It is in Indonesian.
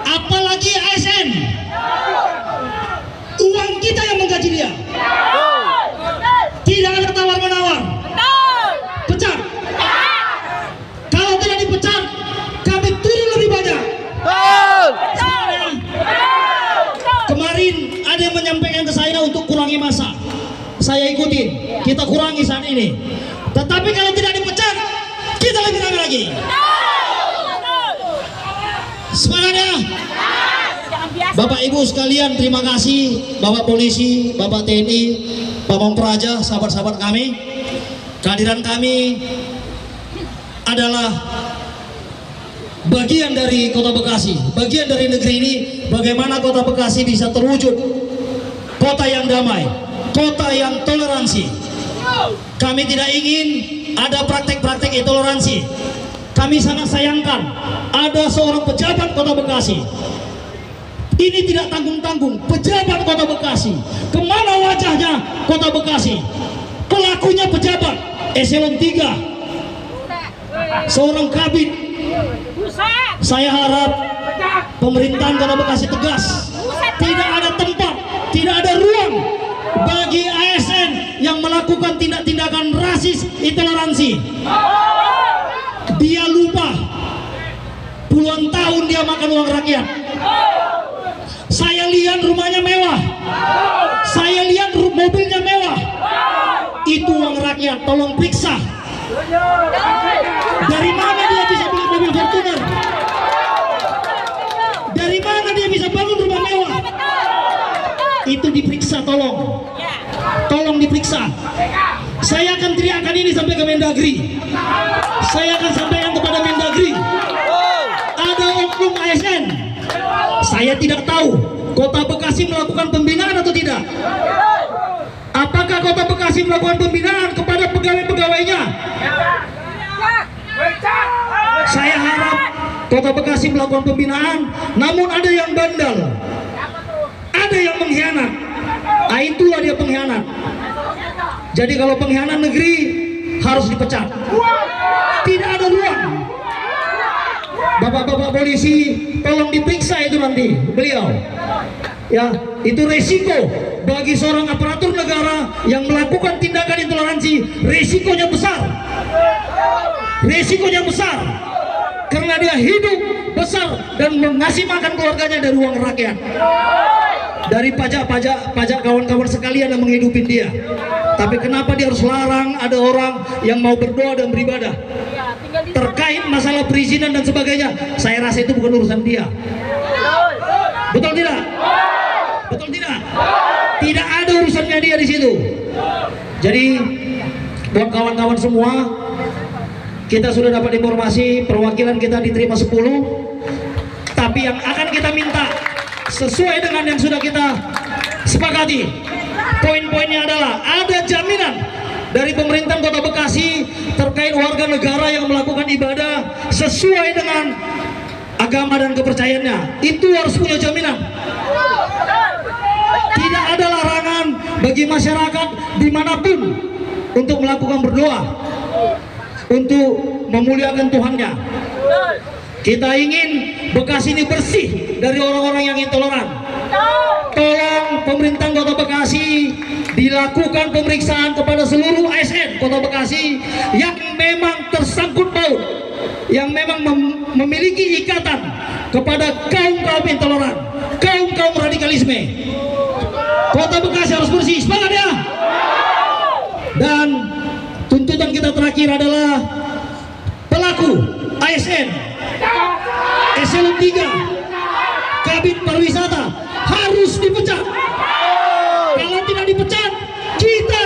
Apalagi ASN. Uang kita yang menggaji dia. Tidak ada tawar-menawar. Pecat. Kalau tidak dipecat, kami turun lebih banyak. Kemarin ada yang menyampaikan ke saya untuk kurangi masa. Saya ikutin. Kita kurangi saat ini. Tetapi kalau tidak dipecat, kita lebih ramai lagi. Semangatnya. Bapak Ibu sekalian, terima kasih Bapak Polisi, Bapak TNI, Bapak Praja, sahabat-sahabat kami. Kehadiran kami adalah bagian dari Kota Bekasi, bagian dari negeri ini. Bagaimana Kota Bekasi bisa terwujud kota yang damai, kota yang toleransi. Kami tidak ingin ada praktek-praktek intoleransi. Kami sangat sayangkan ada seorang pejabat Kota Bekasi. Ini tidak tanggung-tanggung, pejabat Kota Bekasi. Kemana wajahnya Kota Bekasi? Pelakunya pejabat eselon 3, seorang kabit. Saya harap pemerintahan Kota Bekasi tegas. Tidak ada tempat, tidak ada ruang bagi ASN yang melakukan tindak-tindakan rasis, intoleransi. Dia lupa puluhan tahun dia makan uang rakyat. Saya lihat rumahnya mewah, saya lihat mobilnya mewah. Itu uang rakyat, tolong periksa. Dari mana dia bisa beli mobil Fortuner? Dari mana dia bisa bangun rumah mewah? Itu diperiksa, tolong. Tolong diperiksa. Saya akan teriakkan ini sampai ke Mendagri. Saya akan sampaikan kepada Mendagri. Ada oknum ASN. Saya tidak tahu Kota Bekasi melakukan pembinaan atau tidak. Apakah Kota Bekasi melakukan pembinaan kepada pegawai-pegawainya? Saya harap Kota Bekasi melakukan pembinaan, namun ada yang bandel, ada yang mengkhianat. Nah, itulah dia pengkhianat. Jadi kalau pengkhianat negeri harus dipecat. Tidak ada ruang. Bapak-bapak polisi, tolong diperiksa itu nanti beliau. Ya, itu resiko bagi seorang aparatur negara yang melakukan tindakan intoleransi. Resikonya besar. Resikonya besar. Karena dia hidup besar dan mengasih makan keluarganya dari uang rakyat. Dari pajak kawan-kawan sekalian yang menghidupin dia. Tapi kenapa dia harus larang ada orang yang mau berdoa dan beribadah? Terkait masalah perizinan dan sebagainya, saya rasa itu bukan urusan dia. Betul tidak? Betul tidak? Tidak ada urusannya dia di situ. Jadi buat kawan-kawan semua, kita sudah dapat informasi perwakilan kita diterima 10. Tapi yang akan kita minta sesuai dengan yang sudah kita sepakati, poin-poinnya adalah ada jaminan dari pemerintah Kota Bekasi terkait warga negara yang melakukan ibadah sesuai dengan agama dan kepercayaannya. Itu harus punya jaminan. Tidak ada larangan bagi masyarakat dimanapun untuk melakukan berdoa, untuk memuliakan Tuhannya. Kita ingin Bekasi ini bersih dari orang-orang yang intoleran. Tolong pemerintah Kota Bekasi dilakukan pemeriksaan kepada seluruh ASN Kota Bekasi yang memang tersangkut paut, yang memang memiliki ikatan kepada kaum-kaum intoleran, kaum-kaum radikalisme. Kota Bekasi harus bersih, semangat ya. Dan tuntutan kita terakhir adalah pelaku ASN eselon 3 Kabit Pariwisata harus dipecat. Kalau tidak dipecat, kita